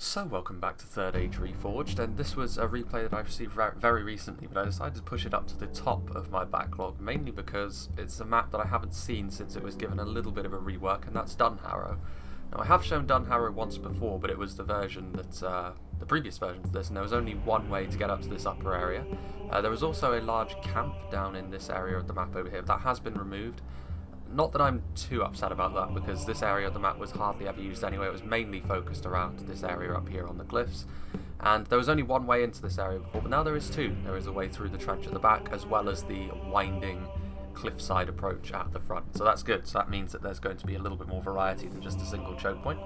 So welcome back to Third Age Reforged, and this was a replay that I received very recently, but I decided to push it up to the top of my backlog, mainly because it's a map that I haven't seen since it was given a little bit of a rework, and that's DUNHARROW. Now I have shown DUNHARROW once before, but it was the version that, the previous version to this, and there was only one way to get up to this upper area. There was also a large camp down in this area of the map over here, but that has been removed. Not that I'm too upset about that, because this area of the map was hardly ever used anyway. It was mainly focused around this area up here on the cliffs, and there was only one way into this area before, but now there is two. There is a way through the trench at the back, as well as the winding cliffside approach at the front. So that's good. So that means that there's going to be a little bit more variety than just a single choke point.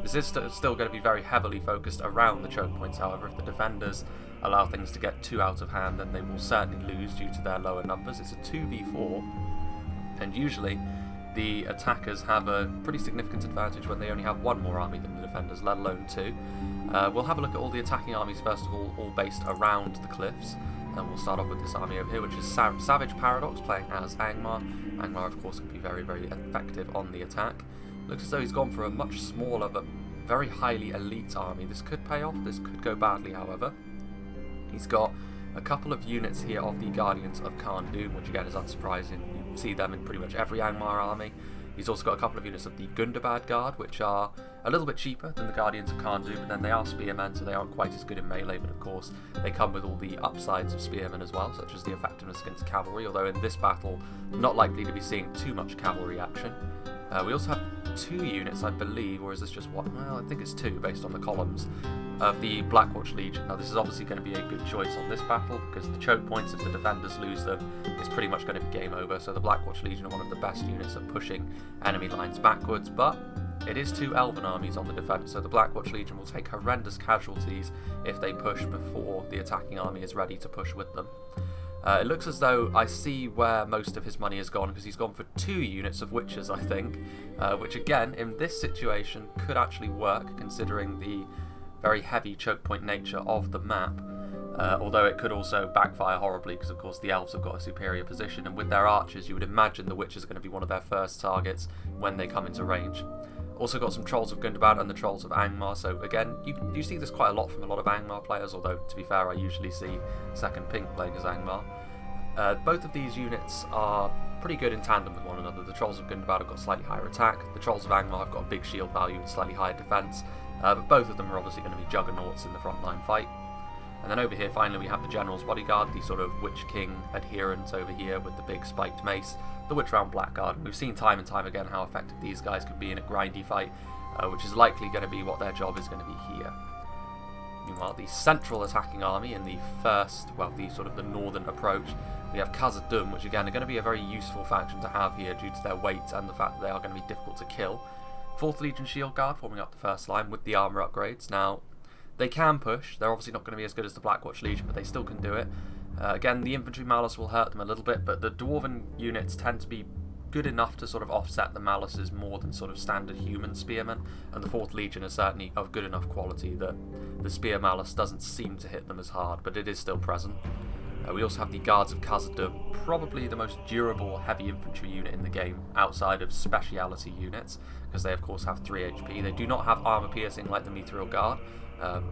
This is still going to be very heavily focused around the choke points. However, if the defenders allow things to get too out of hand, then they will certainly lose due to their lower numbers. It's a 2v4, and usually the attackers have a pretty significant advantage when they only have one more army than the defenders, let alone two. We'll have a look at all the attacking armies first of all based around the cliffs, and we'll start off with this army over here, which is Savage Paradox playing as Angmar. Angmar, of course, can be very effective on the attack. Looks as though he's gone for a much smaller but very highly elite army. This could pay off, this could go badly, however. He's got a couple of units here of the Guardians of Khan-Doom, which again is unsurprising. You see them in pretty much every Angmar army. He's also got a couple of units of the Gundabad Guard, which are a little bit cheaper than the Guardians of Khan-Doom, but then they are spearmen, so they aren't quite as good in melee, but of course they come with all the upsides of spearmen as well, such as the effectiveness against cavalry, although in this battle, not likely to be seeing too much cavalry action. We also have two units, I believe, or is this just one? Well, I think it's two, based on the columns, of the Blackwatch Legion. Now this is obviously going to be a good choice on this battle, because the choke points, if the defenders lose them, is pretty much going to be game over. So the Blackwatch Legion are one of the best units at pushing enemy lines backwards, but it is two Elven armies on the defence, so the Blackwatch Legion will take horrendous casualties if they push before the attacking army is ready to push with them. It looks as though I see where most of his money has gone, because he's gone for two units of witches, I think, which again, in this situation, could actually work, considering the very heavy choke point nature of the map, although it could also backfire horribly, because of course the elves have got a superior position, and with their archers you would imagine the witches are going to be one of their first targets when they come into range. Also got some Trolls of Gundabad and the Trolls of Angmar, so again, you see this quite a lot from a lot of Angmar players, although to be fair I usually see Second Pink playing as Angmar. Both of these units are pretty good in tandem with one another. The Trolls of Gundabad have got slightly higher attack, the Trolls of Angmar have got a big shield value and slightly higher defence, but both of them are obviously going to be juggernauts in the frontline fight. And then over here finally we have the General's Bodyguard, the sort of Witch King adherent over here with the big spiked mace, the Witch Round Blackguard. And we've seen time and time again how effective these guys can be in a grindy fight, which is likely going to be what their job is going to be here. Meanwhile, the central attacking army in the first, well, the sort of the northern approach, we have Khazad-dûm, which again are going to be a very useful faction to have here due to their weight and the fact that they are going to be difficult to kill. 4th Legion Shield Guard forming up the first line with the armour upgrades. Now, they can push. They're obviously not going to be as good as the Blackwatch Legion, but they still can do it. Again, the infantry malus will hurt them a little bit, but the dwarven units tend to be good enough to sort of offset the maluses more than sort of standard human spearmen, and the 4th Legion is certainly of good enough quality that the spear malus doesn't seem to hit them as hard, but it is still present. We also have the Guards of Khazad-dûm, probably the most durable heavy infantry unit in the game outside of speciality units, because they of course have 3 HP. They do not have armour piercing like the Mithril Guard,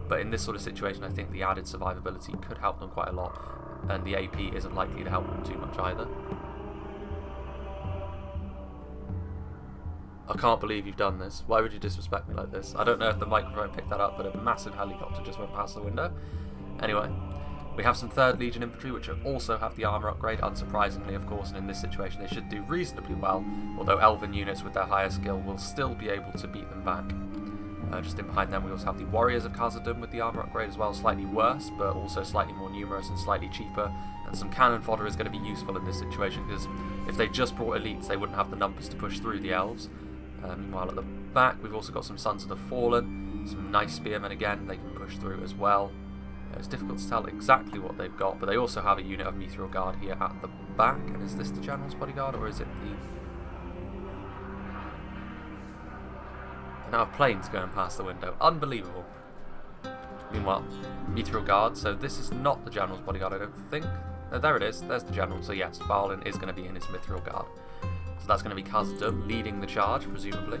but in this sort of situation I think the added survivability could help them quite a lot, and the AP isn't likely to help them too much either. I can't believe you've done this. Why would you disrespect me like this? I don't know if the microphone picked that up, but a massive helicopter just went past the window. Anyway, we have some 3rd Legion infantry, which also have the armour upgrade, unsurprisingly of course, and in this situation they should do reasonably well, although Elven units with their higher skill will still be able to beat them back. Just in behind them we also have the Warriors of Khazad-dûm with the armour upgrade as well, slightly worse, but also slightly more numerous and slightly cheaper, and some cannon fodder is going to be useful in this situation, because if they just brought elites they wouldn't have the numbers to push through the elves. Meanwhile at the back we've also got some Sons of the Fallen, some nice spearmen again, they can push through as well. It's difficult to tell exactly what they've got, but they also have a unit of Mithril Guard here at the back. And is this the General's Bodyguard, or is it the... Now planes going past the window. Unbelievable. Meanwhile, Mithril Guard, so this is not the General's Bodyguard, I don't think. No, there it is, there's the General, so yes, Balin is going to be in his Mithril Guard. So that's going to be Khazad-dûm leading the charge, presumably.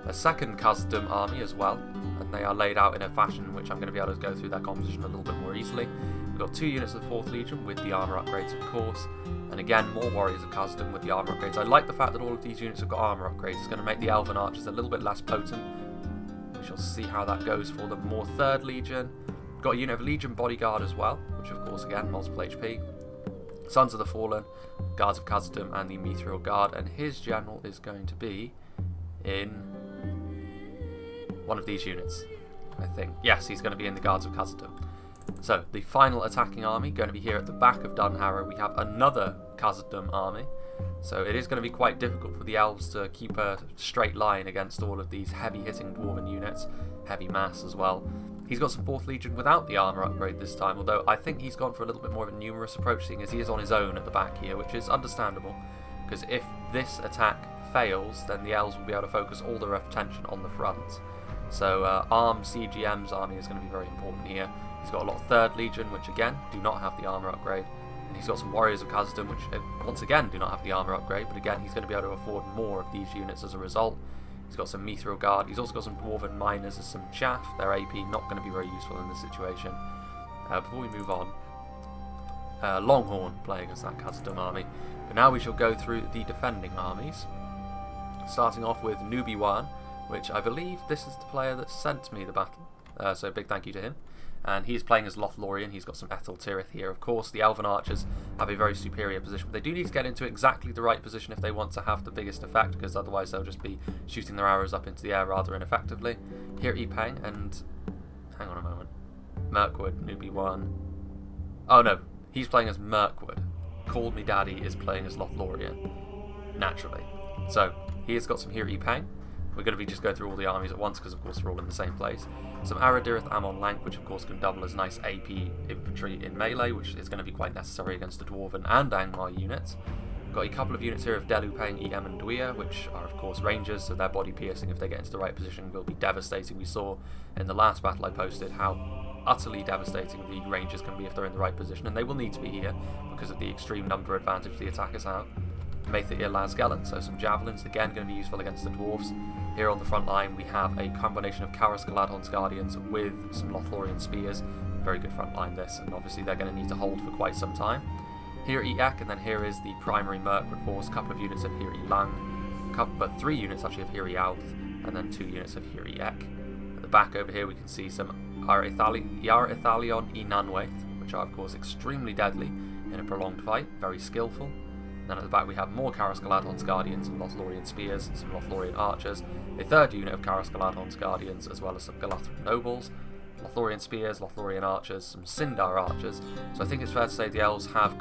a second Khazad-dûm army as well, and they are laid out in a fashion which I'm going to be able to go through their composition a little bit more easily. We've got 2 units of the 4th Legion with the armour upgrades, of course, and again more warriors of Khazad-dûm with the armour upgrades. I like the fact that all of these units have got armour upgrades. It's going to make the Elven Archers a little bit less potent. We shall see how that goes for the more 3rd Legion. We've got a unit of Legion Bodyguard as well, which of course again multiple HP. Sons of the Fallen, Guards of Khazad-dûm, and the Mithril Guard, and his general is going to be in one of these units, I think. Yes, he's going to be in the Guards of Khazad-dûm. So, the final attacking army, going to be here at the back of Dunharrow. We have another Khazad-dûm army, so it is going to be quite difficult for the elves to keep a straight line against all of these heavy-hitting dwarven units, heavy mass as well. He's got some 4th Legion without the armour upgrade this time, although I think he's gone for a little bit more of a numerous approach, seeing as he is on his own at the back here, which is understandable, because if this attack fails, then the elves will be able to focus all their attention on the front. So armed CGM's army is going to be very important here. He's got a lot of 3rd Legion, which again do not have the armour upgrade, and he's got some warriors of Khazad-dûm, which once again do not have the armour upgrade, but again he's going to be able to afford more of these units as a result. He's got some Mithril Guard. He's also got some Dwarven Miners as some chaff. Their AP not going to be very useful in this situation. Before we move on, Longhorn playing as that Khazad-dûm army. But now we shall go through the defending armies. Starting off with Nubiwan, which I believe this is the player that sent me the battle. So big thank you to him. And he is playing as Lothlorien. He's got some Ethel Tirith here. Of course, the Elven Archers have a very superior position, but they do need to get into exactly the right position if they want to have the biggest effect, because otherwise they'll just be shooting their arrows up into the air rather ineffectively. Here Epang and... hang on a moment. Mirkwood, Nubiwan. Oh no, he's playing as Mirkwood. Call Me Daddy is playing as Lothlorien, naturally. So, he has got some Here Epang. We're going to be just going through all the armies at once because of course they're all in the same place. Some Aradirith Amon Lank, which of course can double as nice AP infantry in melee, which is going to be quite necessary against the Dwarven and Angmar units. We've got a couple of units here of Delupang, Em and Dwyer, which are of course rangers, so their body piercing if they get into the right position will be devastating. We saw in the last battle I posted how utterly devastating the rangers can be if they're in the right position, and they will need to be here because of the extreme number advantage the attackers have. Maethir Lasgellen, so some javelins, again going to be useful against the dwarves. Here on the front line we have a combination of Karas Galadhon's Guardians with some Lothlorien spears. Very good front line this, and obviously they're going to need to hold for quite some time. Here Eak, and then here is the primary Mirkwood force, a couple of units of Here Lang, but 3 units actually of Here Alth, and then 2 units of Here Eak. At the back over here we can see some Yar Ithalion Nanwaith, which are of course extremely deadly in a prolonged fight, very skillful. Then at the back we have more Karas Galadhon's Guardians and Lothlorien Spears, some Lothlorien Archers, a 3rd unit of Karas Galadhon's Guardians, as well as some Galadhon Nobles, Lothlorien Spears, Lothlorien Archers, some Sindar Archers. So I think it's fair to say the elves have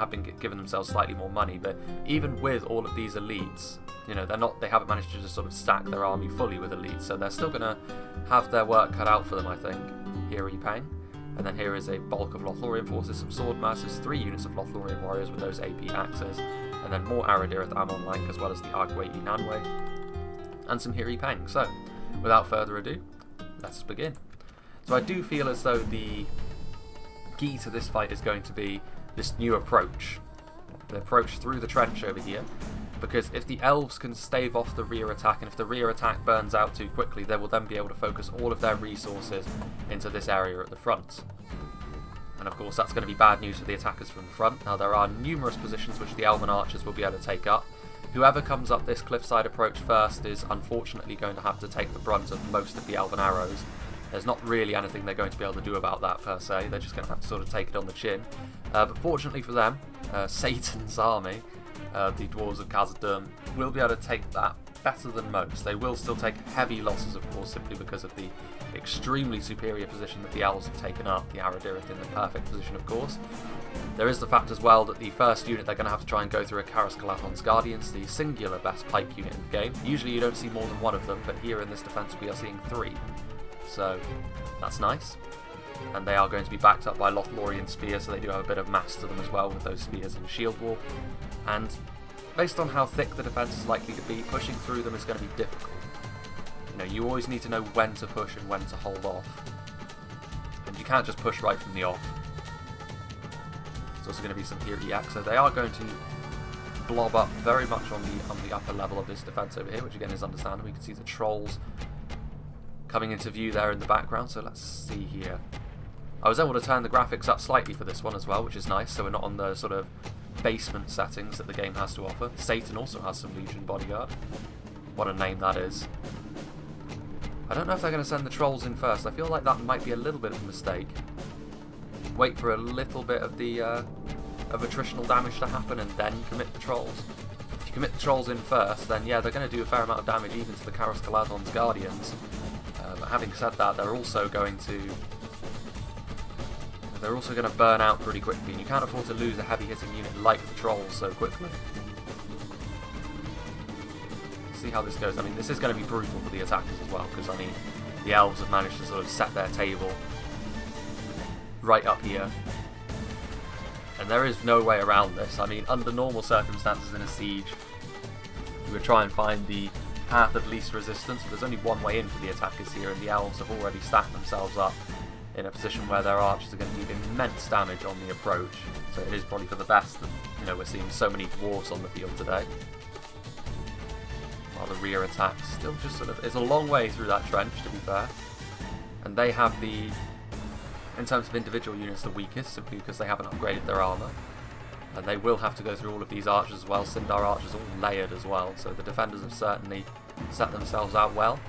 been given themselves slightly more money, but even with all of these elites, you know, they haven't managed to just sort of stack their army fully with elites, so they're still going to have their work cut out for them, I think. Here Epang. And then here is a bulk of Lothlorien forces, some sword masses, 3 units of Lothlorien warriors with those AP axes, and then more Aradirith Amon Lank, as well as the Argway Nanway, and some Here Epang. So, without further ado, let's begin. So I do feel as though the key to this fight is going to be this new approach. The approach through the trench over here, because if the elves can stave off the rear attack, and if the rear attack burns out too quickly, they will then be able to focus all of their resources into this area at the front. And of course that's going to be bad news for the attackers from the front. Now there are numerous positions which the Elven Archers will be able to take up. Whoever comes up this cliffside approach first is unfortunately going to have to take the brunt of most of the Elven arrows. There's not really anything they're going to be able to do about that per se, they're just going to have to sort of take it on the chin. But fortunately for them, Satan's army, the Dwarves of Khazad-dûm, will be able to take that better than most. They will still take heavy losses, of course, simply because of the extremely superior position that the Elves have taken up, the Aradirith in the perfect position, of course. There is the fact as well that the first unit they're going to have to try and go through are Karas Galadhon's Guardians, the singular best pike unit in the game. Usually you don't see more than 1 of them, but here in this defence we are seeing 3. So that's nice. And they are going to be backed up by Lothlorien spears, so they do have a bit of mass to them as well with those spears and shield wall. And based on how thick the defence is likely to be, pushing through them is going to be difficult. You know, you always need to know when to push and when to hold off. And you can't just push right from the off. There's also going to be some Here Eak, so they are going to just blob up very much on the upper level of this defense over here, which again is understandable. You can see the trolls coming into view there in the background. So let's see here. I was able to turn the graphics up slightly for this one as well, which is nice, so we're not on the sort of basement settings that the game has to offer. Satan also has some Legion bodyguard. What a name that is. I don't know if they're going to send the trolls in first. I feel like that might be a little bit of a mistake. Wait for a little bit of the of attritional damage to happen and then commit the trolls. If you commit the trolls in first, then yeah, they're going to do a fair amount of damage even to the Karos Kaladon's Guardians. But having said that, they're also going to burn out pretty quickly, and you can't afford to lose a heavy hitting unit like the trolls so quickly. See how this goes. I mean, this is going to be brutal for the attackers as well, because I mean, the elves have managed to sort of set their table right up here, and there is no way around this. I mean, under normal circumstances in a siege, you would try and find the path of least resistance, but there's only one way in for the attackers here, and the elves have already stacked themselves up in a position where their archers are going to do immense damage on the approach. So it is probably for the best that, you know, we're seeing so many dwarves on the field today. While the rear attack still just sort of is a long way through that trench, to be fair. And they have the, in terms of individual units, the weakest, simply because they haven't upgraded their armour. And they will have to go through all of these archers as well. Sindar archers all layered as well, so the defenders have certainly set themselves out well.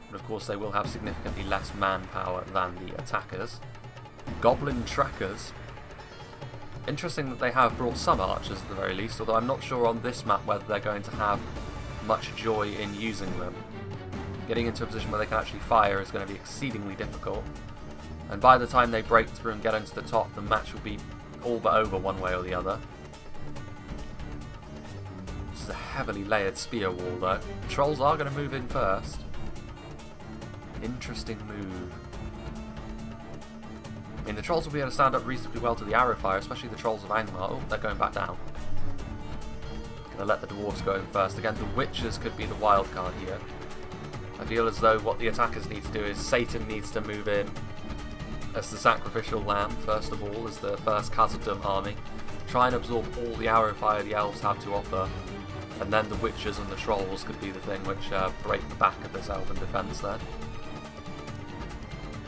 But of course they will have significantly less manpower than the attackers. Goblin trackers. Interesting that they have brought some archers at the very least, although I'm not sure on this map whether they're going to have much joy in using them. Getting into a position where they can actually fire is going to be exceedingly difficult. And by the time they break through and get into the top, the match will be all but over one way or the other. This is a heavily layered spear wall though. The trolls are going to move in first. Interesting move. I mean, the trolls will be able to stand up reasonably well to the arrow fire, especially the trolls of Angmar. Oh, they're going back down. Gonna let the dwarves go in first. Again, the witches could be the wild card here. I feel as though what the attackers need to do is Satan needs to move in as the sacrificial lamb, first of all, as the first Khazad-dûm army. Try and absorb all the arrow fire the elves have to offer. And then the witches and the trolls could be the thing which break the back of this elven defence then.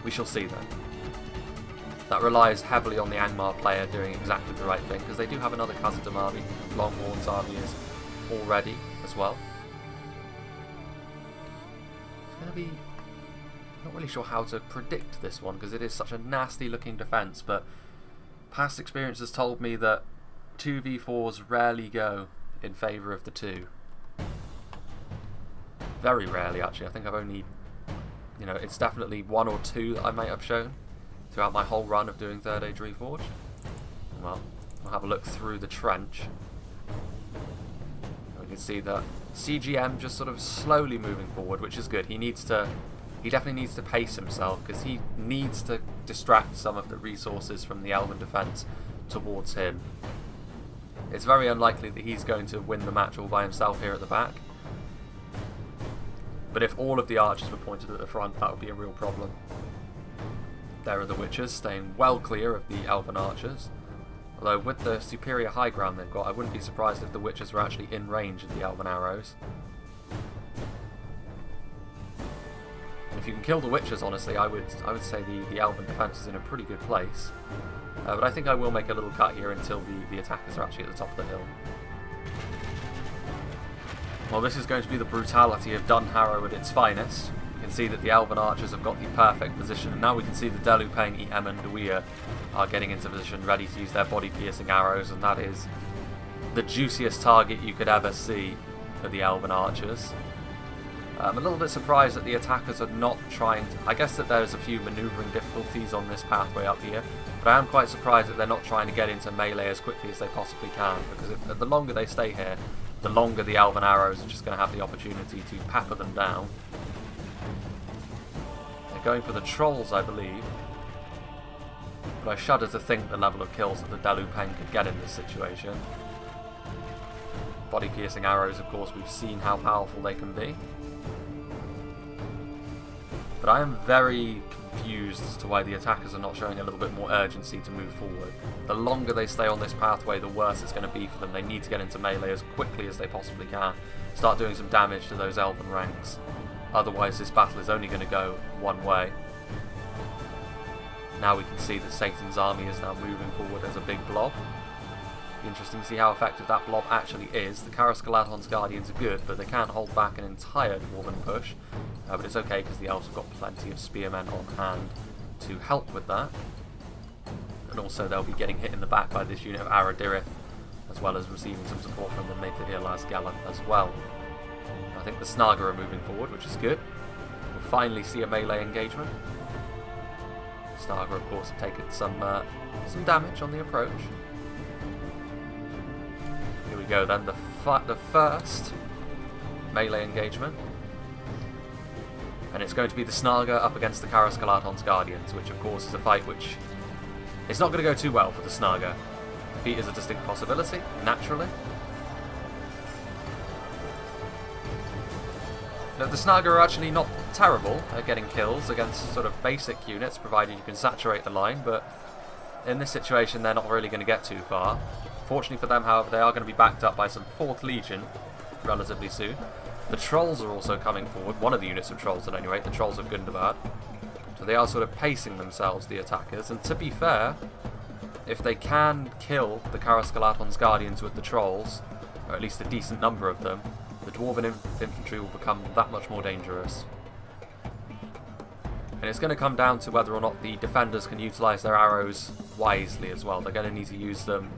We shall see then. That relies heavily on the Angmar player doing exactly the right thing, because they do have another Khazad-dûm army. Longhorn's army is all ready as well. It's going to be... not really sure how to predict this one, because it is such a nasty looking defence, but past experience has told me that 2v4s rarely go in favour of the 2. Very rarely, actually. I think I've only... you know, it's definitely 1 or 2 that I might have shown throughout my whole run of doing Third Age Reforged. Well, we'll have a look through the trench. We can see that CGM just sort of slowly moving forward, which is good. He definitely needs to pace himself, because he needs to distract some of the resources from the Elven defense towards him. It's very unlikely that he's going to win the match all by himself here at the back. But if all of the archers were pointed at the front, that would be a real problem. There are the witches, staying well clear of the elven archers. Although with the superior high ground they've got, I wouldn't be surprised if the witches were actually in range of the elven arrows. If you can kill the witches, honestly, I would say the elven defense is in a pretty good place. But I think I will make a little cut here until the attackers are actually at the top of the hill. Well, this is going to be the brutality of DUNHARROW at its finest. You can see that the Elven Archers have got the perfect position, and now we can see the Delupeng, Em and Duia are getting into position, ready to use their body-piercing arrows, and that is the juiciest target you could ever see for the Elven Archers. I'm a little bit surprised that the attackers are not trying to... I guess that there's a few manoeuvring difficulties on this pathway up here, but I am quite surprised that they're not trying to get into melee as quickly as they possibly can, because the longer they stay here, the longer the Elven Arrows are just going to have the opportunity to pepper them down. They're going for the Trolls, I believe, but I shudder to think the level of kills that the Delupeng could get in this situation. Body-piercing arrows, of course, we've seen how powerful they can be. But I am very, confused as to why the attackers are not showing a little bit more urgency to move forward. The longer they stay on this pathway, the worse it's going to be for them. They need to get into melee as quickly as they possibly can. Start doing some damage to those elven ranks. Otherwise this battle is only going to go one way. Now we can see that Satan's army is now moving forward as a big blob. Interesting to see how effective that blob actually is. The Karascalaton's Guardians are good, but they can't hold back an entire Dwarven push. But it's okay because the elves have got plenty of spearmen on hand to help with that. And also they'll be getting hit in the back by this unit of Aradirith, as well as receiving some support from the Maethir as well. I think the Snaga are moving forward, which is good. We'll finally see a melee engagement. Snaga, of course, have taken some damage on the approach. Here we go then, the first melee engagement. And it's going to be the Snaga up against the Karascalaton's Guardians, which of course is a fight which is not going to go too well for the Snaga. Defeat is a distinct possibility, naturally. Now, the Snaga are actually not terrible at getting kills against sort of basic units, provided you can saturate the line, but in this situation they're not really going to get too far. Fortunately for them, however, they are going to be backed up by some 4th Legion relatively soon. The Trolls are also coming forward, one of the units of Trolls at any rate, the Trolls of Gundabad. So they are sort of pacing themselves, the attackers, and to be fair, if they can kill the Karascalaton's Guardians with the Trolls, or at least a decent number of them, the Dwarven infantry will become that much more dangerous. And it's going to come down to whether or not the defenders can utilise their arrows wisely as well. They're going to need to use them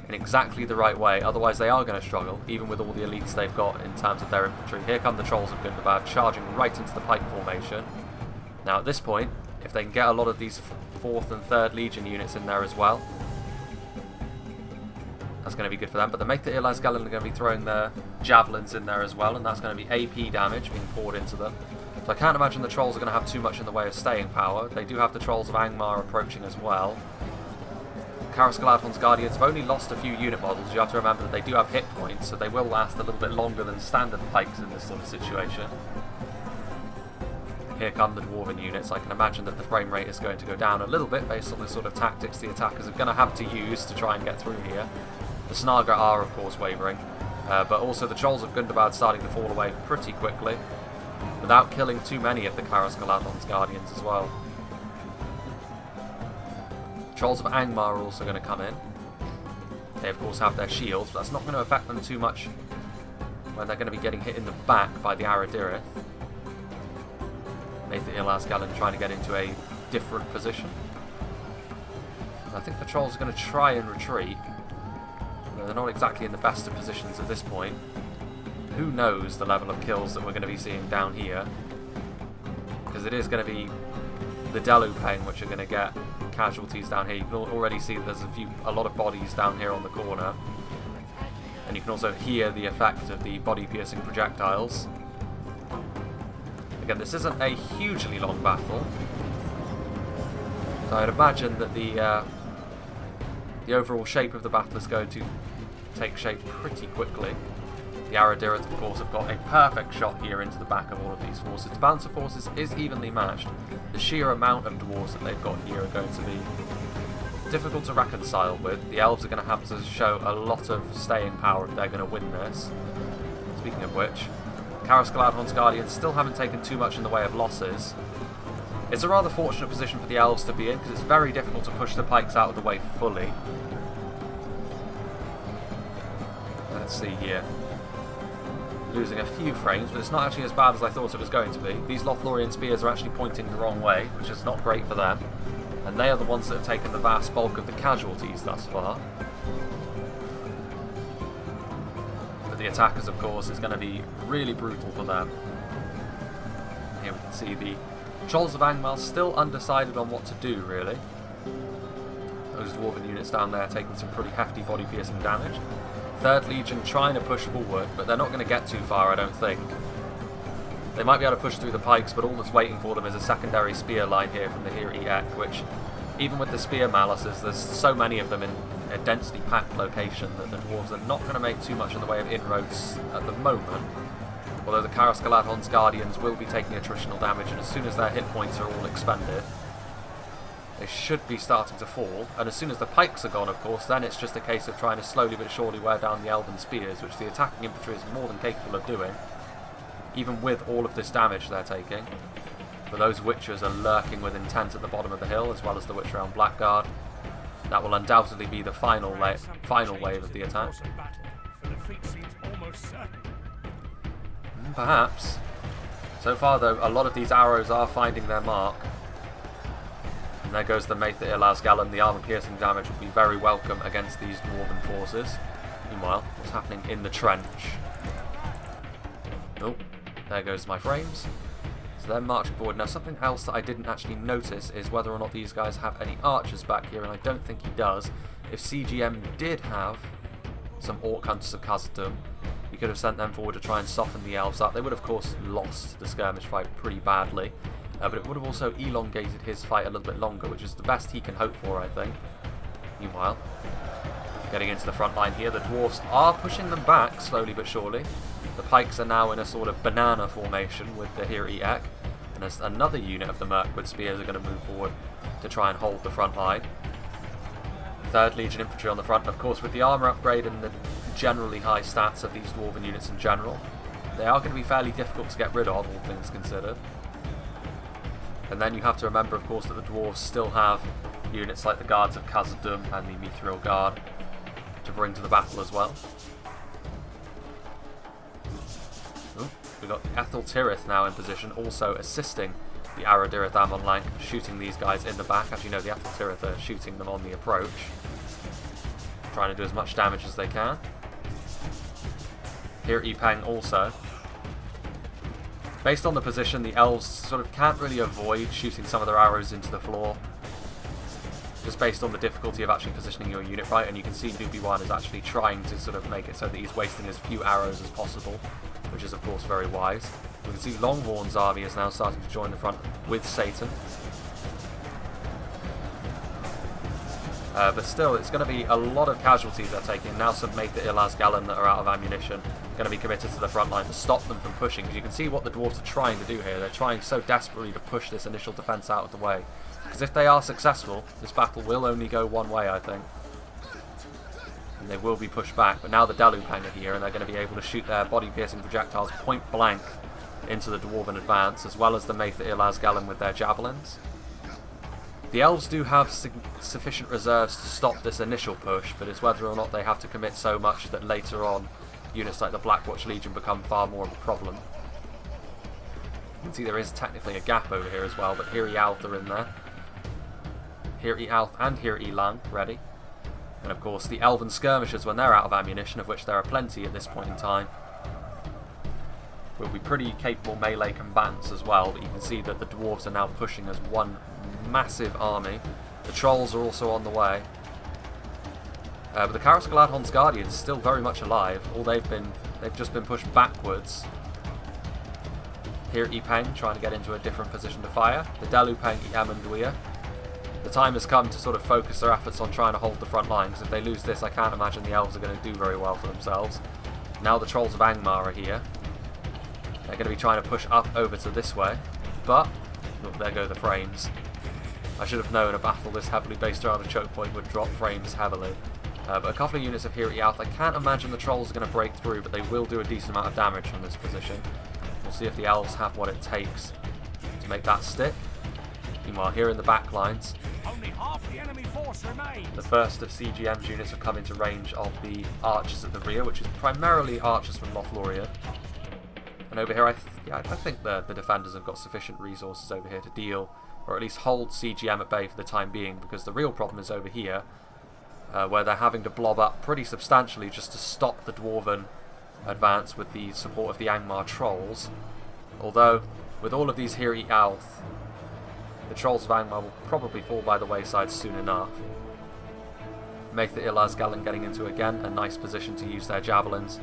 in exactly the right way, otherwise they are going to struggle, even with all the elites they've got in terms of their infantry. Here come the Trolls of Gundabad, charging right into the pike formation. Now at this point, if they can get a lot of these 4th and 3rd Legion units in there as well, that's going to be good for them. But the Maethir are going to be throwing their javelins in there as well, and that's going to be AP damage being poured into them. So I can't imagine the Trolls are going to have too much in the way of staying power. They do have the Trolls of Angmar approaching as well. Karascalaton's Guardians have only lost a few unit models. You have to remember that they do have hit points, so they will last a little bit longer than standard pikes in this sort of situation. Here come the Dwarven units. I can imagine that the frame rate is going to go down a little bit based on the sort of tactics the attackers are going to have to use to try and get through here. The Snaga are, of course, wavering, but also the Trolls of Gundabad starting to fall away pretty quickly, without killing too many of the Karascalaton's Guardians as well. Trolls of Angmar are also going to come in. They of course have their shields, but that's not going to affect them too much when they're going to be getting hit in the back by the Aradirith. Maethir trying to get into a different position. I think the Trolls are going to try and retreat. They're not exactly in the best of positions at this point. Who knows the level of kills that we're going to be seeing down here, because it is going to be the Delupane which are going to get casualties down here. You can already see that there's a lot of bodies down here on the corner, and you can also hear the effect of the body-piercing projectiles. Again, this isn't a hugely long battle, so I'd imagine that the overall shape of the battle is going to take shape pretty quickly. The Aradirith, of course, have got a perfect shot here into the back of all of these forces. The balance of forces is evenly matched. The sheer amount of dwarves that they've got here are going to be difficult to reconcile with. The elves are going to have to show a lot of staying power if they're going to win this. Speaking of which, Karascalaton's Guardians still haven't taken too much in the way of losses. It's a rather fortunate position for the elves to be in, because it's very difficult to push the pikes out of the way fully. Let's see here. Losing a few frames, but it's not actually as bad as I thought it was going to be. These Lothlorien spears are actually pointing the wrong way, which is not great for them. And they are the ones that have taken the vast bulk of the casualties thus far. But the attackers, of course, is going to be really brutal for them. Here we can see the Trolls of Angmar still undecided on what to do, really. Those Dwarven units down there taking some pretty hefty body-piercing damage. 3rd Legion trying to push forward, but they're not going to get too far, I don't think. They might be able to push through the pikes, but all that's waiting for them is a secondary spear line here from the Hiri Ek, which, even with the spear malices, there's so many of them in a densely packed location that the dwarves are not going to make too much in the way of inroads at the moment. Although the Karas Galadhon's Guardians will be taking attritional damage, and as soon as their hit points are all expended, they should be starting to fall. And as soon as the pikes are gone, of course, then it's just a case of trying to slowly but surely wear down the Elven Spears, which the attacking infantry is more than capable of doing, even with all of this damage they're taking. But those Witchers are lurking with intent at the bottom of the hill, as well as the Witcher on Blackguard. That will undoubtedly be the final wave of the attack. Perhaps. So far, though, a lot of these arrows are finding their mark. And there goes the Maith Ilasgalan. The armor-piercing damage will be very welcome against these dwarven forces. Meanwhile, what's happening in the trench? Oh, there goes my frames. So they're marching forward. Now, something else that I didn't actually notice is whether or not these guys have any archers back here, and I don't think he does. If CGM did have some Orc Hunters of Khazad-dûm, we could have sent them forward to try and soften the elves up. They would, of course, lost the skirmish fight pretty badly, but it would have also elongated his fight a little bit longer, which is the best he can hope for, I think. Meanwhile, getting into the front line here, the dwarves are pushing them back slowly but surely. The pikes are now in a sort of banana formation with the Hiri Ek, and as another unit of the Mirkwood Spears are going to move forward to try and hold the front line. 3rd Legion Infantry on the front, and of course with the armour upgrade and the generally high stats of these dwarven units in general, they are going to be fairly difficult to get rid of, all things considered. And then you have to remember, of course, that the dwarves still have units like the Guards of Khazad-dûm and the Mithril Guard to bring to the battle as well. Ooh, we've got Ethel Tirith now in position, also assisting the Aradirith Amon Lank, shooting these guys in the back. As you know, the Ethel Tirith are shooting them on the approach, trying to do as much damage as they can. Here Ipeng also. Based on the position, the elves sort of can't really avoid shooting some of their arrows into the floor, just based on the difficulty of actually positioning your unit right, and you can see Nubi-1 is actually trying to sort of make it so that he's wasting as few arrows as possible, which is of course very wise. We can see Longhorn's army is now starting to join the front with Satan. But still, it's going to be a lot of casualties they're taking. Now some Maith Ilasgalan that are out of ammunition going to be committed to the front line to stop them from pushing. Because you can see what the dwarves are trying to do here. They're trying so desperately to push this initial defence out of the way. Because if they are successful, this battle will only go one way, I think. And they will be pushed back. But now the Delupang are here, and they're going to be able to shoot their body-piercing projectiles point blank into the dwarven advance, as well as the Maith Ilasgalan with their javelins. The elves do have sufficient reserves to stop this initial push, but it's whether or not they have to commit so much that later on units like the Blackwatch Legion become far more of a problem. You can see there is technically a gap over here as well, but Hiri Alth are in there. Hiri Alth and Hiri Lang ready. And of course the Elven Skirmishers, when they're out of ammunition, of which there are plenty at this point in time, will be pretty capable melee combatants as well, but you can see that the dwarves are now pushing as one massive army. The trolls are also on the way. But the Karas Galadhon's Guardians still very much alive. They've just been pushed backwards. Here Ipeng trying to get into a different position to fire. The Delupang Iamanduia. The time has come to sort of focus their efforts on trying to hold the front line, because if they lose this, I can't imagine the elves are going to do very well for themselves. Now the Trolls of Angmar are here. They're going to be trying to push up over to this way, but look, there go the frames. I should have known a battle this heavily based around a choke point would drop frames heavily. But a couple of units of Hiri Alth. I can't imagine the Trolls are going to break through, but they will do a decent amount of damage from this position. We'll see if the elves have what it takes to make that stick. Meanwhile, here in the back lines, only half the enemy force remains. The first of CGM's units have come into range of the archers at the rear, which is primarily archers from Lothlorien. And over here, I think the defenders have got sufficient resources over here to deal, or at least hold CGM at bay for the time being, because the real problem is over here, where they're having to blob up pretty substantially just to stop the Dwarven advance with the support of the Angmar Trolls. Although, with all of these Hiri Alth, the Trolls of Angmar will probably fall by the wayside soon enough. Maith Ilasgalan getting into, again, a nice position to use their javelins.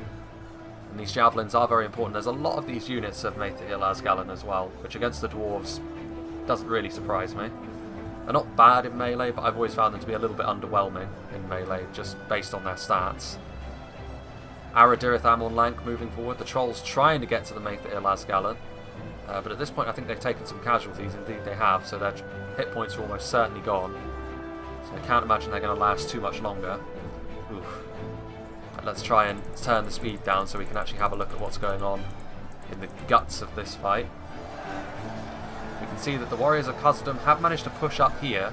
And these javelins are very important. There's a lot of these units of Maith Ilasgalan as well, which against the dwarves doesn't really surprise me. They're not bad in melee, but I've always found them to be a little bit underwhelming in melee, just based on their stats. Aradirith Amon Lank moving forward. The Trolls trying to get to the Maitha Ilasgalan. But at this point I think they've taken some casualties, indeed they have, so their hit points are almost certainly gone. So I can't imagine they're going to last too much longer. Oof. Let's try and turn the speed down so we can actually have a look at what's going on in the guts of this fight. We can see that the Warriors of Khazad-dûm have managed to push up here.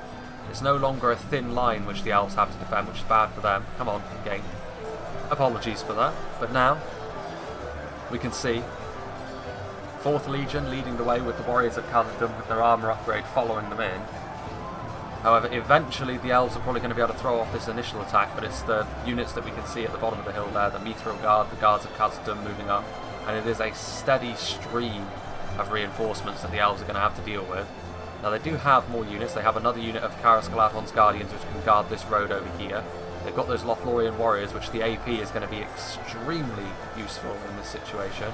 It's no longer a thin line which the Elves have to defend, which is bad for them. Come on, game. Apologies for that. But now, we can see 4th Legion leading the way with the Warriors of Khazad-dûm with their armour upgrade following them in. However, eventually the Elves are probably going to be able to throw off this initial attack, but it's the units that we can see at the bottom of the hill there, the Mithril Guard, the Guards of Khazad-dûm moving up, and it is a steady stream of reinforcements that the Elves are going to have to deal with. Now they do have more units. They have another unit of Karas Galadhon's Guardians which can guard this road over here. They've got those Lothlorien Warriors, which the AP is going to be extremely useful in this situation.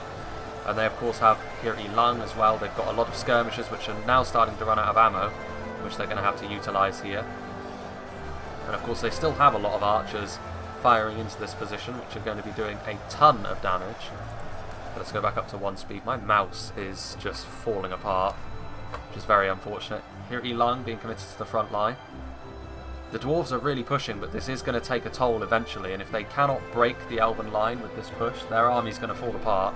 And they of course have here Ilang as well. They've got a lot of skirmishers which are now starting to run out of ammo, which they're going to have to utilise here. And of course they still have a lot of archers firing into this position, which are going to be doing a ton of damage. Let's go back up to 1 speed. My mouse is just falling apart, which is very unfortunate. Here Ilang being committed to the front line. The dwarves are really pushing, but this is going to take a toll eventually, and if they cannot break the elven line with this push, their army's going to fall apart.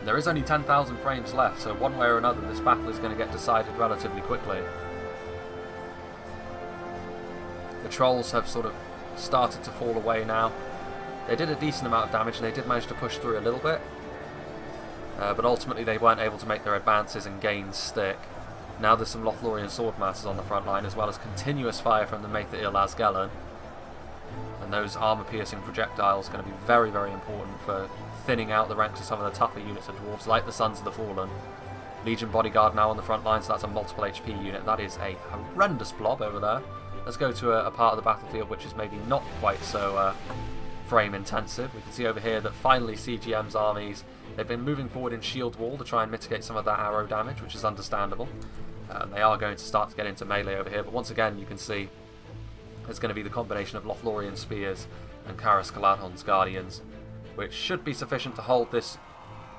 There is only 10,000 frames left, so one way or another this battle is going to get decided relatively quickly. The Trolls have sort of started to fall away now. They did a decent amount of damage and they did manage to push through a little bit, but ultimately they weren't able to make their advances and gains stick. Now there's some Lothlorien Swordmasters on the front line, as well as continuous fire from the Maitha Ilasgalan. And those armour-piercing projectiles are going to be very, very important for thinning out the ranks of some of the tougher units of dwarves, like the Sons of the Fallen. Legion Bodyguard now on the front line, so that's a multiple HP unit. That is a horrendous blob over there. Let's go to a part of the battlefield which is maybe not quite so frame intensive. We can see over here that finally CGM's armies, they've been moving forward in shield wall to try and mitigate some of that arrow damage, which is understandable. They are going to start to get into melee over here, but once again you can see there's going to be the combination of Lothlorien Spears and Karas Galadhon's Guardians, which should be sufficient to hold this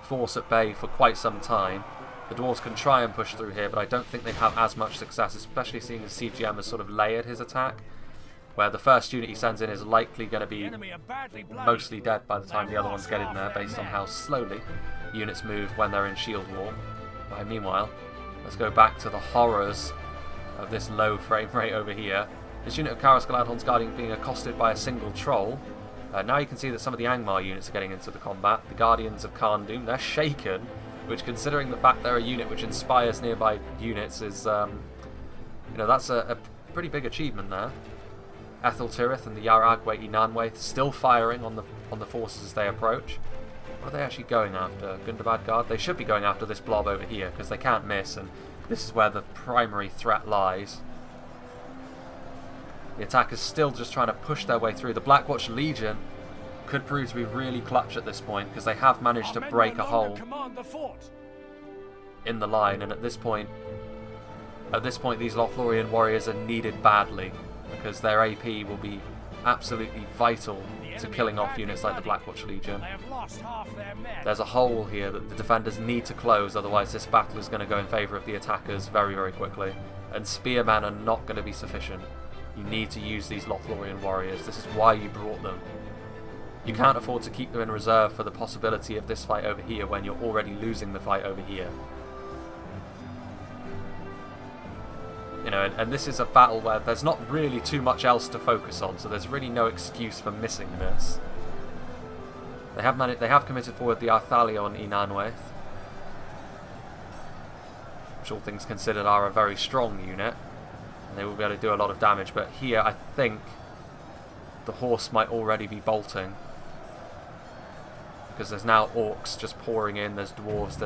force at bay for quite some time. The dwarves can try and push through here, but I don't think they have as much success, especially seeing as CGM has sort of layered his attack, where the first unit he sends in is likely going to be mostly dead by the time the other ones get in there, based on how slowly units move when they're in shield wall. But meanwhile, let's go back to the horrors of this low frame rate over here. This unit of Karas Galadhon's Guardian being accosted by a single troll. Now you can see that some of the Angmar units are getting into the combat. The Guardians of Kharn-dûm, they're shaken, which, considering the fact they're a unit which inspires nearby units, is, you know, that's a pretty big achievement there. Ethel Tirith and the Yaragwe Inanwe still firing on the forces as they approach. What are they actually going after? Gundabad Guard? They should be going after this blob over here, because they can't miss, and this is where the primary threat lies. The attackers still just trying to push their way through. The Blackwatch Legion could prove to be really clutch at this point, because they have managed to break a hole in the line, and at this point these Lothlorien warriors are needed badly, because their AP will be absolutely vital to killing off units like the Blackwatch Legion. There's a hole here that the defenders need to close, otherwise this battle is going to go in favour of the attackers very, very quickly, and spearmen are not going to be sufficient. You need to use these Lothlorien warriors. This is why you brought them. You can't afford to keep them in reserve for the possibility of this fight over here when you're already losing the fight over here. You know, and this is a battle where there's not really too much else to focus on, so there's really no excuse for missing this. They have committed forward the Arthalion Inanweth, which all things considered are a very strong unit, and they will be able to do a lot of damage, but here I think the horse might already be bolting, because there's now orcs just pouring in, there's dwarves,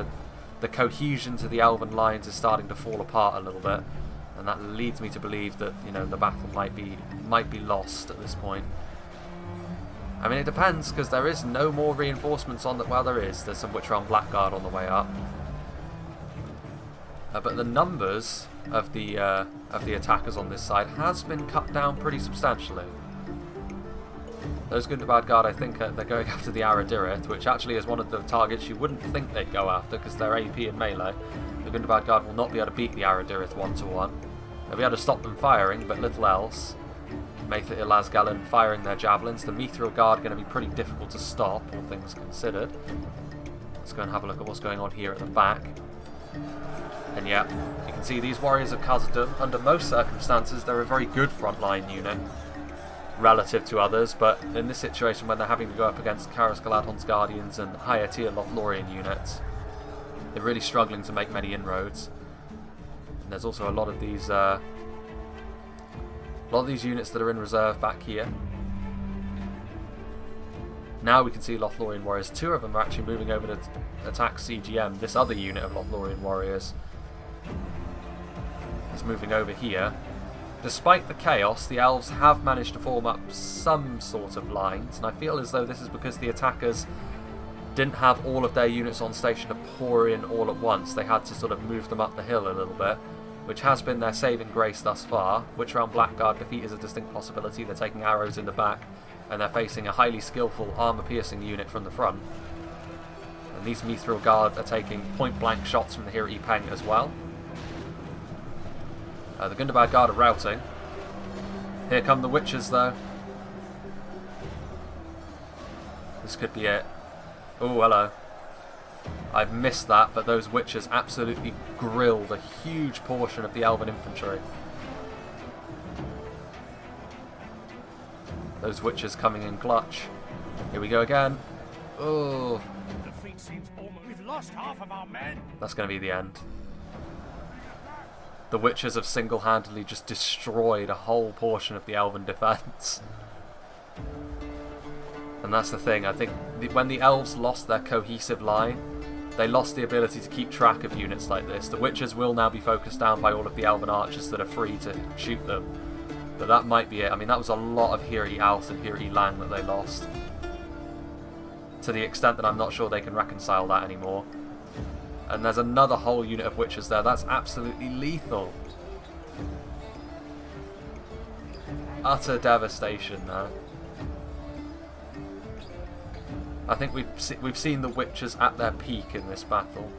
the cohesion to the elven lines is starting to fall apart a little bit, and that leads me to believe that, you know, the battle might be lost at this point. I mean, it depends, because there is no more reinforcements on that. Well, there's some which are on Blackguard on the way up, but the numbers of the attackers on this side has been cut down pretty substantially. Those Gundabad Guard, I think they're going after the Aradirith, which actually is one of the targets you wouldn't think they'd go after because they're AP and melee. The Gundabad Guard will not be able to beat the Aradirith 1-to-1. They'll be able to stop them firing, but little else. Maethir Ilazgalen firing their javelins. The Mithril Guard going to be pretty difficult to stop, all things considered. Let's go and have a look at what's going on here at the back. And yeah, you can see these Warriors of Khazad-dûm, under most circumstances, they're a very good frontline unit relative to others, but in this situation when they're having to go up against Karas Galadhon's Guardians and higher tier Lothlorien units, they're really struggling to make many inroads. And there's also a lot of these units that are in reserve back here. Now we can see Lothlorien warriors. 2 of them are actually moving over to attack CGM. This other unit of Lothlorien warriors is moving over here. Despite the chaos, the elves have managed to form up some sort of lines, and I feel as though this is because the attackers didn't have all of their units on station to pour in all at once. They had to sort of move them up the hill a little bit, which has been their saving grace thus far. Witchround Blackguard defeat is a distinct possibility. They're taking arrows in the back, and they're facing a highly skillful armor-piercing unit from the front. And these Mithril Guard are taking point-blank shots from the Hiri Peng as well. The Gundabad Guard are routing. Here come the Witches, though. This could be it. Oh, hello. I've missed that, but those Witches absolutely grilled a huge portion of the Elven infantry. Those Witches coming in clutch. Here we go again. Oh. Defeat seems almost. We've lost half of our men. That's going to be the end. The Witches have single-handedly just destroyed a whole portion of the Elven defense. And that's the thing, I think when the elves lost their cohesive line, they lost the ability to keep track of units like this. The Witches will now be focused down by all of the Elven archers that are free to shoot them. But that might be it. I mean, that was a lot of Hiri Alth and Hiri Lang that they lost. To the extent that I'm not sure they can reconcile that anymore. And there's another whole unit of Witches there. That's absolutely lethal. Utter devastation there. I think we've seen the Witches at their peak in this battle.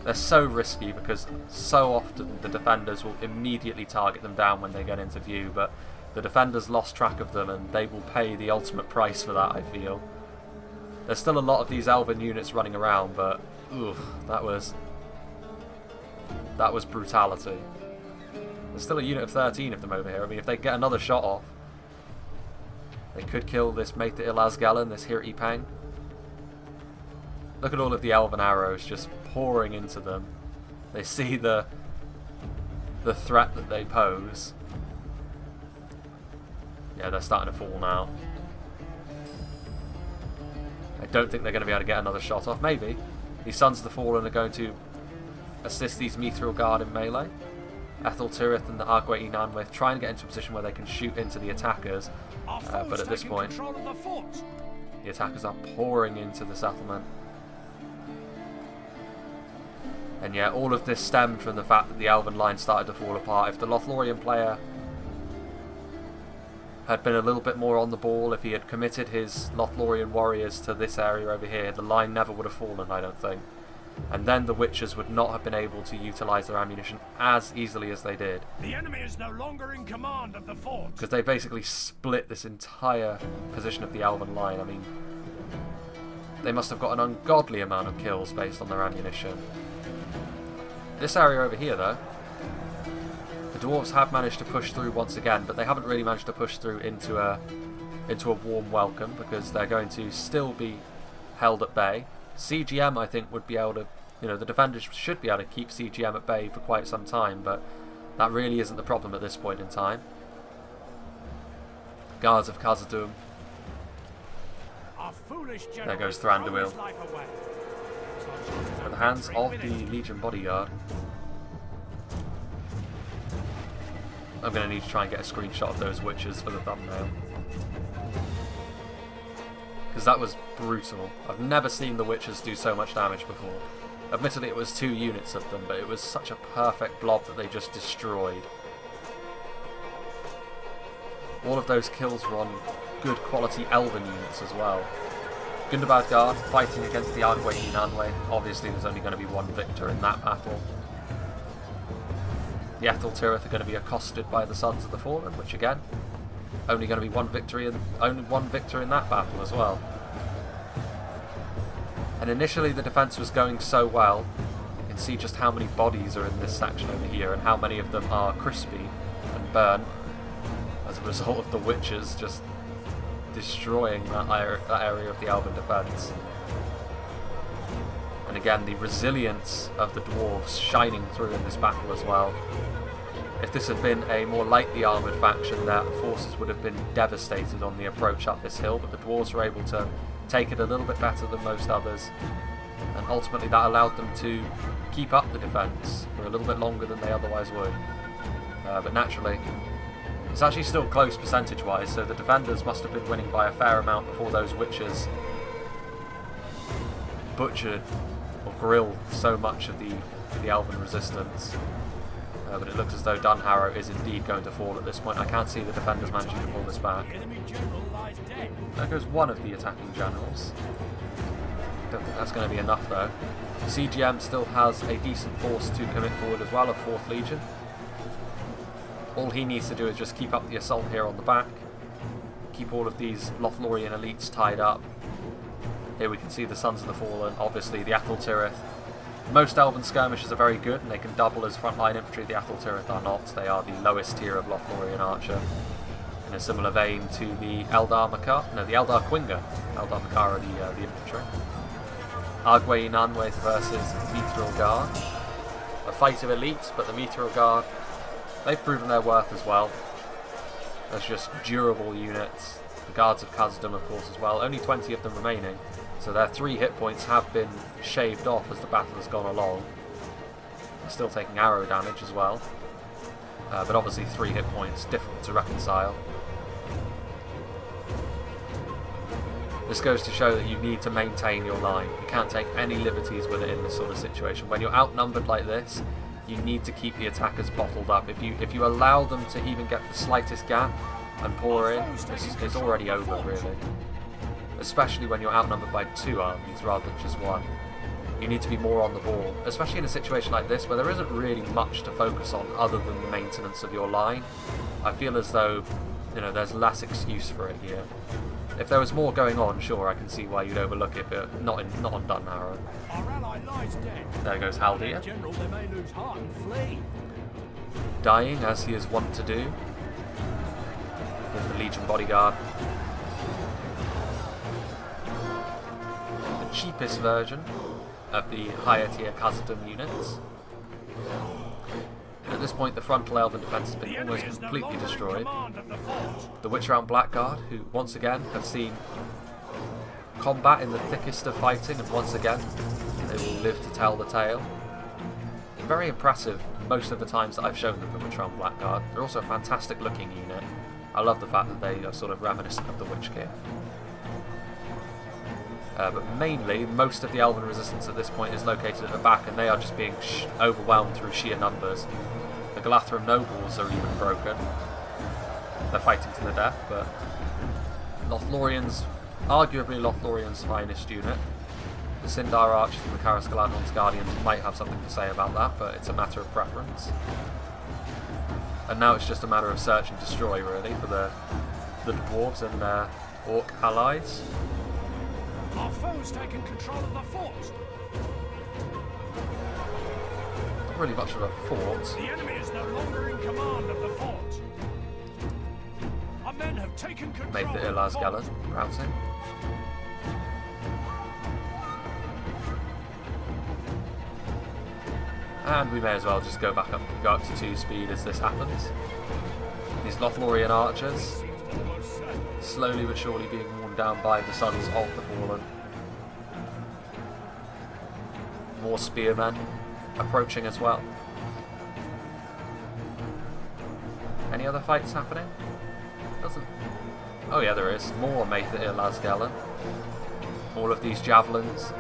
They're so risky because so often the defenders will immediately target them down when they get into view, but the defenders lost track of them and they will pay the ultimate price for that, I feel. There's still a lot of these Elven units running around, but oof, that was brutality. There's still a unit of 13 of them over here. I mean, if they get another shot off, they could kill this Maethir Ilazgalen, this Hiri Peng. Look at all of the Elven arrows just pouring into them. They see the threat that they pose. Yeah, they're starting to fall now. I don't think they're going to be able to get another shot off. Maybe. These Sons of the Fallen are going to assist these Mithril Guard in melee. Ethel Tirith and the Argueti Nanwith trying to get into a position where they can shoot into the attackers. But at this point, the attackers are pouring into the settlement. And yeah, all of this stemmed from the fact that the Elven line started to fall apart. If the Lothlorien player had been a little bit more on the ball, if he had committed his Lothlorien warriors to this area over here, the line never would have fallen, I don't think. And then the Witches would not have been able to utilise their ammunition as easily as they did. The enemy is no longer in command of the fort. Because they basically split this entire position of the Elven line. I mean, they must have got an ungodly amount of kills based on their ammunition. This area over here, though, the Dwarves have managed to push through once again, but they haven't really managed to push through into a warm welcome because they're going to still be held at bay. CGM, I think, would be able to, the defenders should be able to keep CGM at bay for quite some time, but that really isn't the problem at this point in time. Guards of Khazad-dûm. There goes Thranduil. At the hands of the Legion bodyguard. I'm going to need to try and get a screenshot of those Witches for the thumbnail. Because that was brutal. I've never seen the Witches do so much damage before. Admittedly, it was 2 units of them, but it was such a perfect blob that they just destroyed. All of those kills were on good quality Elven units as well. Gundabad Guard fighting against the Arguay Nanwe. Obviously there's only going to be one victor in that battle. The Ethel Tirith are going to be accosted by the Sons of the Fallen, which again, only going to be only one victor in that battle as well. And initially the defense was going so well. You can see just how many bodies are in this section over here and how many of them are crispy and burnt as a result of the witches just destroying that area of the Elven defense. And again, the resilience of the dwarves shining through in this battle as well. If this had been a more lightly armoured faction, their forces would have been devastated on the approach up this hill, but the dwarves were able to take it a little bit better than most others, and ultimately that allowed them to keep up the defence for a little bit longer than they otherwise would. But naturally, it's actually still close percentage-wise, so the defenders must have been winning by a fair amount before those witches butchered or grilled so much of the Elven resistance. But it looks as though Dunharrow is indeed going to fall at this point. I can't see the defenders managing to pull this back. There goes one of the attacking generals. Don't think that's going to be enough though. CGM still has a decent force to commit forward as well, of 4th Legion. All he needs to do is just keep up the assault here on the back. Keep all of these Lothlorien elites tied up. Here we can see the Sons of the Fallen, obviously the Ethel Tirith. Most Elven skirmishers are very good and they can double as frontline infantry. The Ethel Tirith are not. They are the lowest tier of Lothlorien archer. In a similar vein to the Eldar Makar. No, the Eldar Quinga. Eldar Makar are the infantry. Arguay Nanwe versus Mithril Guard. A fight of elites, but the Mithril Guard, they've proven their worth as well. There's just durable units. The Guards of Khazad-dûm, of course, as well. Only 20 of them remaining. So their 3 hit points have been shaved off as the battle has gone along. They're still taking arrow damage as well. But obviously 3 hit points, difficult to reconcile. This goes to show that you need to maintain your line. You can't take any liberties with it in this sort of situation. When you're outnumbered like this, you need to keep the attackers bottled up. If you allow them to even get the slightest gap and pour in, it's already over really. Especially when you're outnumbered by 2 armies rather than just 1. You need to be more on the ball, especially in a situation like this where there isn't really much to focus on other than the maintenance of your line. I feel as though, you know, there's less excuse for it here. If there was more going on, sure, I can see why you'd overlook it, but not on Dunharrow. There goes Haldir. Dying, as he is wont to do. There's the Legion bodyguard. The cheapest version of the higher tier Khazad-dûm units. At this point, the frontal Elven defense has been almost completely destroyed. The Witch-Round Blackguard, who once again have seen combat in the thickest of fighting, and once again they will live to tell the tale. Very impressive most of the times that I've shown them the Witch-Round Blackguard. They're also a fantastic looking unit. I love the fact that they are sort of reminiscent of the Witch King. But mainly, most of the Elven resistance at this point is located at the back, and they are just being overwhelmed through sheer numbers. The Galathram nobles are even broken. They're fighting to the death, but Lothlorien's, arguably Lothlorien's finest unit. The Sindar Archers and the Karas Galadhon's Guardians might have something to say about that, but it's a matter of preference. And now it's just a matter of search and destroy, really, for the dwarves and their orc allies. Our foe's taken control of the fort. Not really much of a fort. The enemy is no longer in command of the fort. Our men have taken control Made the of Ilaz the Galan fort. routing. And we may as well just go up to 2 speed as this happens. These Lothlorien archers slowly but surely being worn down by the Sons of the Fallen. More spearmen approaching as well. Any other fights happening? Doesn't. Oh yeah, there is. More Maitha Ilaz Galan. All of these javelins.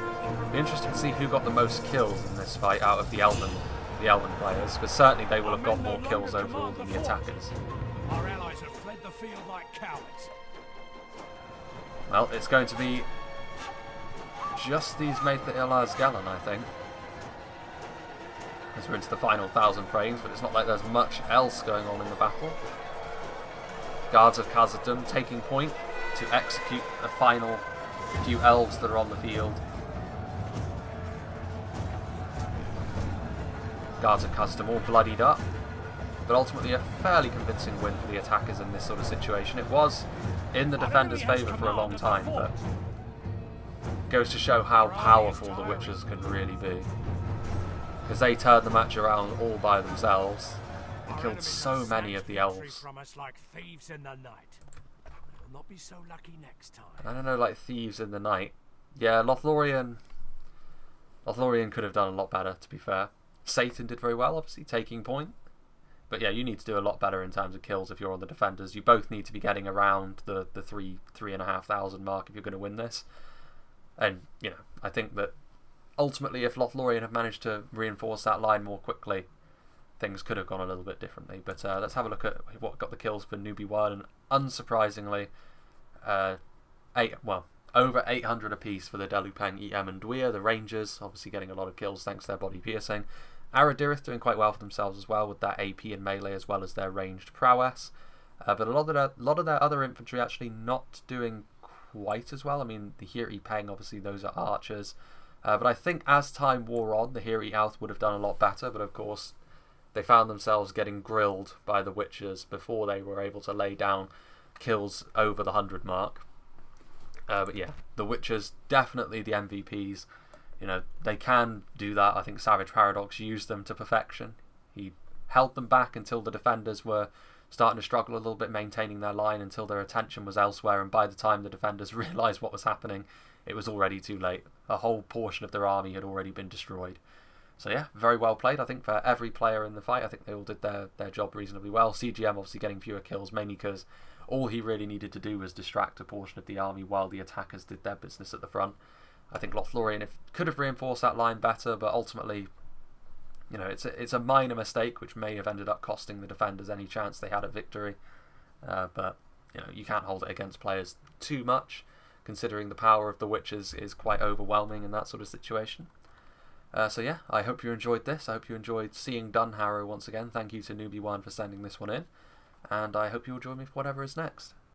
Be interesting to see who got the most kills in this fight out of the Elven players, because certainly they will have got more kills overall than the attackers. Our allies have fled the field like cowards. Well, it's going to be just these Maitha Ilaz Galen, I think. As we're into the final 1,000 frames, but it's not like there's much else going on in the battle. Guards of Khazad-dûm taking point to execute the final few elves that are on the field. Guards of Khazad-dûm all bloodied up, but ultimately a fairly convincing win for the attackers in this sort of situation. It was in the defenders' favour for a long time, but goes to show how powerful the Witchers can really be. Because they turned the match around all by themselves. They killed so many of the elves. I don't know, like thieves in the night. Yeah, Lothlorien could have done a lot better, to be fair. Satan did very well, obviously, taking point. But yeah, you need to do a lot better in terms of kills if you're on the defenders. You both need to be getting around the 3,500 mark if you're going to win this. And, you know, I think that ultimately if Lothlorien had managed to reinforce that line more quickly, things could have gone a little bit differently. But let's have a look at what got the kills for Newbie 1. And unsurprisingly, over 800 apiece for the Delupeng, EM and Dwyer, the Rangers, obviously getting a lot of kills thanks to their body piercing. Aradirith doing quite well for themselves as well with that AP and melee as well as their ranged prowess. But a lot of their other infantry actually not doing quite as well. I mean, the Hiri Peng, obviously those are archers. But I think as time wore on, the Hiri Alth would have done a lot better. But of course, they found themselves getting grilled by the Witchers before they were able to lay down kills over the 100 mark. But yeah, the Witchers definitely the MVPs. You know, they can do that. I think Savage Paradox used them to perfection. He held them back until the defenders were starting to struggle a little bit maintaining their line until their attention was elsewhere, and by the time the defenders realised what was happening, it was already too late. A whole portion of their army had already been destroyed. So yeah, very well played. I think for every player in the fight, I think they all did their job reasonably well. CGM obviously getting fewer kills, mainly because all he really needed to do was distract a portion of the army while the attackers did their business at the front. I think Lothlorien could have reinforced that line better, but ultimately, you know, it's a minor mistake which may have ended up costing the defenders any chance they had at victory. But you know, you can't hold it against players too much, considering the power of the Witches is quite overwhelming in that sort of situation. So yeah, I hope you enjoyed this. I hope you enjoyed seeing Dunharrow once again. Thank you to Newbie1 for sending this one in, and I hope you'll join me for whatever is next.